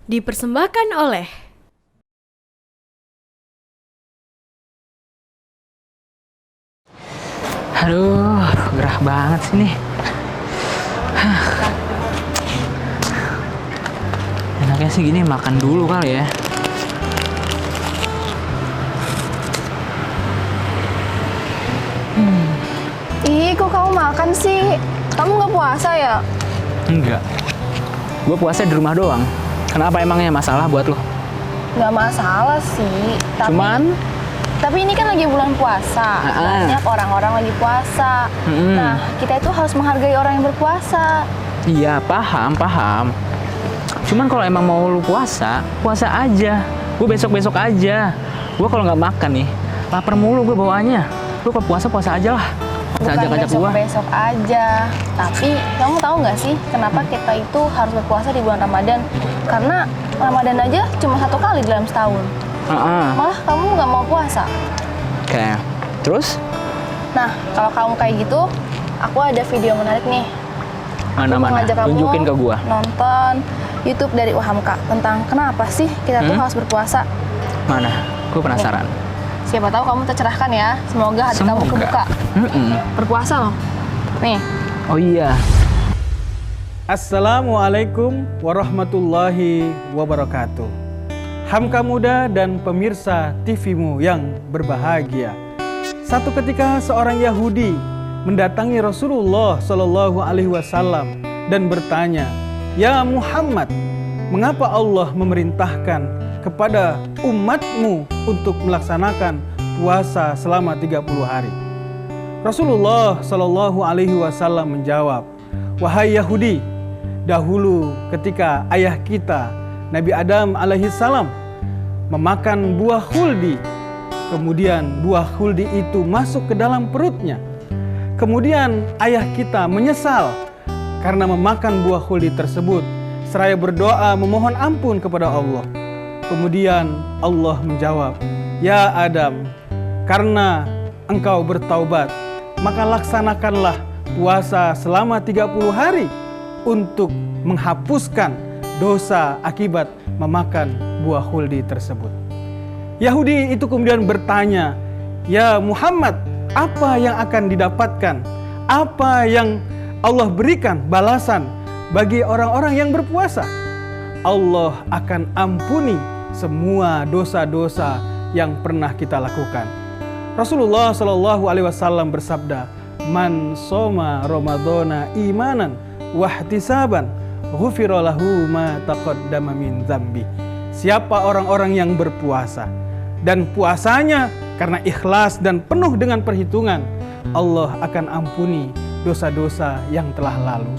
Dipersembahkan oleh Aduh, gerah banget sih nih. Enaknya sih gini, makan dulu kali ya. Ih, kok kamu makan sih? Kamu nggak puasa ya? Enggak. Gue puasa di rumah doang. Kenapa emangnya masalah buat lo? Nggak masalah sih. Tapi ini kan lagi bulan puasa. Banyak orang-orang lagi puasa. Nah, kita itu harus menghargai orang yang berpuasa. Iya, paham. Cuman kalau emang mau lu puasa, puasa aja. Gue besok-besok aja. Gue kalau nggak makan nih, lapar mulu gue bawaannya. Lu kalau puasa aja lah. Bukan besok-besok aja. Tapi kamu tahu nggak sih kenapa kita itu harus berpuasa di bulan Ramadan? Karena Ramadan aja cuma 1 kali dalam setahun. Malah kamu nggak mau puasa. Oke. Terus? Nah, kalau kamu kayak gitu, aku ada video menarik nih. Mana? Tunjukin ke gua. Nonton YouTube dari Uhamka tentang kenapa sih kita tuh harus berpuasa. Mana? Gue penasaran. Nih, siapa tahu kamu tercerahkan ya. Semoga hati kamu kebuka. Berpuasa loh. Nih. Oh iya. Assalamualaikum warahmatullahi wabarakatuh. Hamka muda dan pemirsa TV-mu yang berbahagia. Satu ketika seorang Yahudi mendatangi Rasulullah Shallallahu Alaihi Wasallam dan bertanya, "Ya Muhammad, mengapa Allah memerintahkan kepada umatmu untuk melaksanakan puasa selama 30 hari?" Rasulullah Shallallahu Alaihi Wasallam menjawab, "Wahai Yahudi, dahulu ketika ayah kita Nabi Adam alaihissalam memakan buah khuldi, kemudian buah khuldi itu masuk ke dalam perutnya. Kemudian ayah kita menyesal karena memakan buah khuldi tersebut, seraya berdoa memohon ampun kepada Allah. Kemudian Allah menjawab, 'Ya Adam, karena engkau bertaubat, maka laksanakanlah puasa selama 30 hari untuk menghapuskan dosa akibat memakan buah khuldi tersebut.' Yahudi itu kemudian bertanya, 'Ya Muhammad, apa yang akan didapatkan? Apa yang Allah berikan balasan bagi orang-orang yang berpuasa?' Allah akan ampuni semua dosa-dosa yang pernah kita lakukan. Rasulullah Shallallahu Alaihi Wasallam bersabda, 'Man soma Ramadhana imanan wahtisaban, ghufira lahu ma taqaddama min dzambi.' Siapa orang-orang yang berpuasa dan puasanya karena ikhlas dan penuh dengan perhitungan, Allah akan ampuni dosa-dosa yang telah lalu.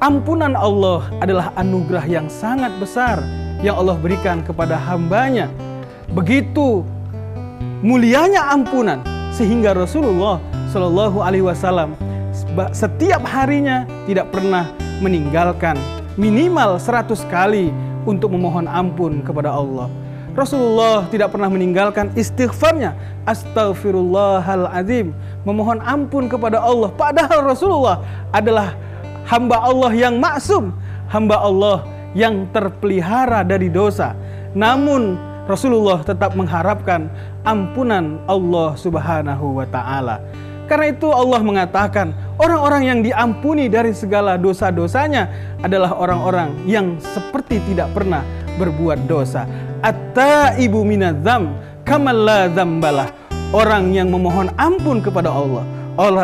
Ampunan Allah adalah anugerah yang sangat besar yang Allah berikan kepada hambanya. Begitu mulianya ampunan sehingga Rasulullah Shallallahu Alaihi Wasallam setiap harinya tidak pernah meninggalkan minimal 100 kali untuk memohon ampun kepada Allah. Rasulullah tidak pernah meninggalkan istighfarnya, astaghfirullahaladzim, memohon ampun kepada Allah. Padahal Rasulullah adalah hamba Allah yang maksum, hamba Allah yang terpelihara dari dosa. Namun Rasulullah tetap mengharapkan ampunan Allah Subhanahu wa Ta'ala. Karena itu Allah mengatakan, orang-orang yang diampuni dari segala dosa-dosanya adalah orang-orang yang seperti tidak pernah berbuat dosa. At-taibu minadzam kamal la dzambalah. Orang yang memohon ampun kepada Allah,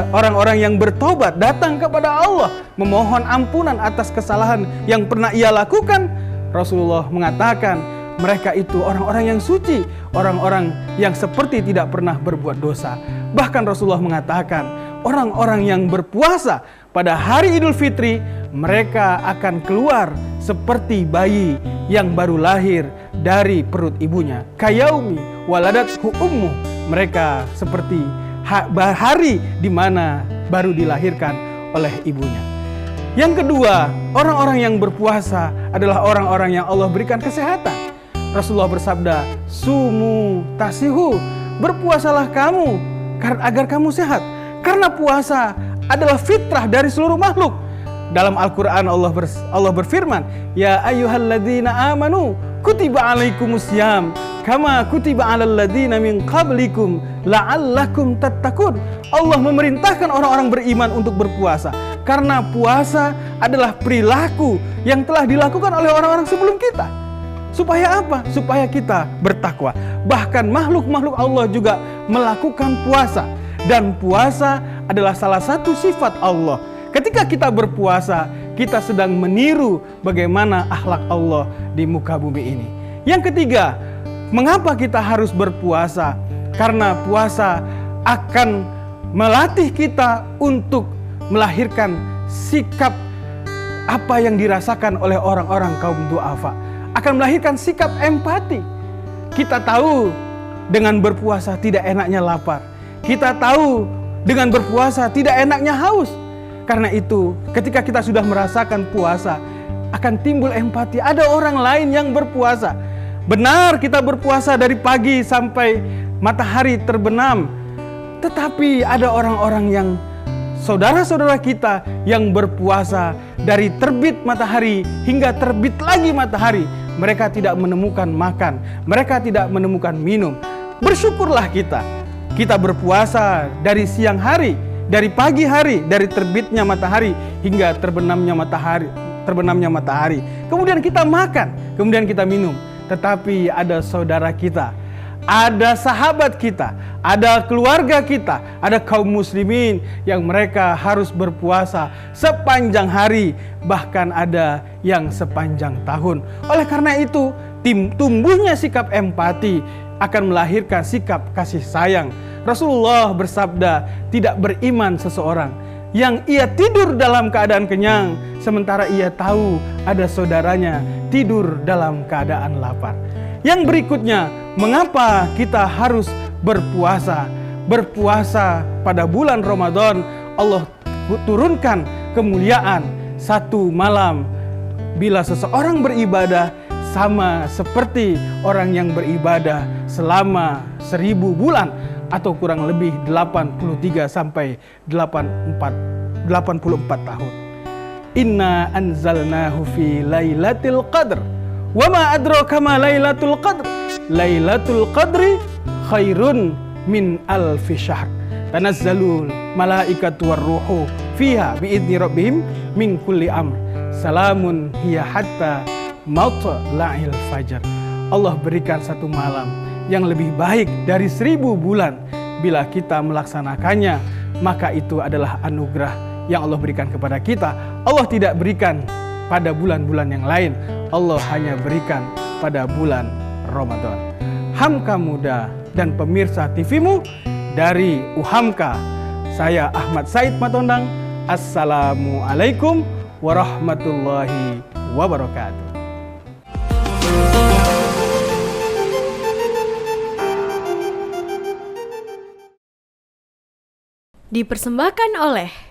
orang-orang yang bertobat datang kepada Allah memohon ampunan atas kesalahan yang pernah ia lakukan. Rasulullah mengatakan mereka itu orang-orang yang suci, orang-orang yang seperti tidak pernah berbuat dosa. Bahkan Rasulullah mengatakan orang-orang yang berpuasa pada hari Idul Fitri, mereka akan keluar seperti bayi yang baru lahir dari perut ibunya. Kayaumi waladathu ummu. Mereka seperti hari di mana baru dilahirkan oleh ibunya. Yang kedua, orang-orang yang berpuasa adalah orang-orang yang Allah berikan kesehatan. Rasulullah bersabda, "Sumu tasihu." Berpuasalah kamu agar kamu sehat. Karena puasa adalah fitrah dari seluruh makhluk. Dalam Al-Quran Allah berfirman, Ya ayyuhalladzina amanu kutiba alaikumusiyam kama kutiba alal ladzina min qablikum la'allakum tattaqun. Allah memerintahkan orang-orang beriman untuk berpuasa karena puasa adalah perilaku yang telah dilakukan oleh orang-orang sebelum kita. Supaya apa? Supaya kita bertakwa. Bahkan makhluk-makhluk Allah juga melakukan puasa, dan puasa adalah salah satu sifat Allah. Ketika kita berpuasa, kita sedang meniru bagaimana akhlak Allah di muka bumi ini. Yang ketiga, mengapa kita harus berpuasa? Karena puasa akan melatih kita untuk melahirkan sikap apa yang dirasakan oleh orang-orang kaum du'afa. Akan melahirkan sikap empati. Kita tahu dengan berpuasa tidak enaknya lapar. Kita tahu dengan berpuasa tidak enaknya haus. Karena itu, ketika kita sudah merasakan puasa, akan timbul empati. Ada orang lain yang berpuasa. Benar, kita berpuasa dari pagi sampai matahari terbenam. Tetapi ada orang-orang yang saudara-saudara kita yang berpuasa dari terbit matahari hingga terbit lagi matahari. Mereka tidak menemukan makan, mereka tidak menemukan minum. Bersyukurlah kita. Kita berpuasa dari siang hari, dari pagi hari, dari terbitnya matahari hingga terbenamnya matahari. Kemudian kita makan, kemudian kita minum. Tetapi ada saudara kita, ada sahabat kita, ada keluarga kita, ada kaum muslimin yang mereka harus berpuasa sepanjang hari, bahkan ada yang sepanjang tahun. Oleh karena itu, tumbuhnya sikap empati akan melahirkan sikap kasih sayang. Rasulullah bersabda, tidak beriman seseorang yang ia tidur dalam keadaan kenyang, sementara ia tahu ada saudaranya tidur dalam keadaan lapar. Yang berikutnya, mengapa kita harus berpuasa? Berpuasa pada bulan Ramadan, Allah turunkan kemuliaan satu malam. Bila seseorang beribadah, sama seperti orang yang beribadah selama 1000 bulan, atau kurang lebih 83 sampai 84 tahun. Inna anzalnahu fi lailatul qadr. Wa ma adraka ma lailatul qadr. Lailatul qadri khairun min alfi syahr. Tanazzalul malaikatu warruhu fiha biidzni rabbihim min kulli amr. Salamun hiya hatta matla'il fajar. Allah berikan satu malam yang lebih baik dari 1000 bulan. Bila kita melaksanakannya, maka itu adalah anugerah yang Allah berikan kepada kita. Allah tidak berikan pada bulan-bulan yang lain. Allah hanya berikan pada bulan Ramadan. Hamka Muda dan pemirsa TV-mu dari UHAMKA, saya Ahmad Said Matondang. Assalamualaikum warahmatullahi wabarakatuh. Dipersembahkan oleh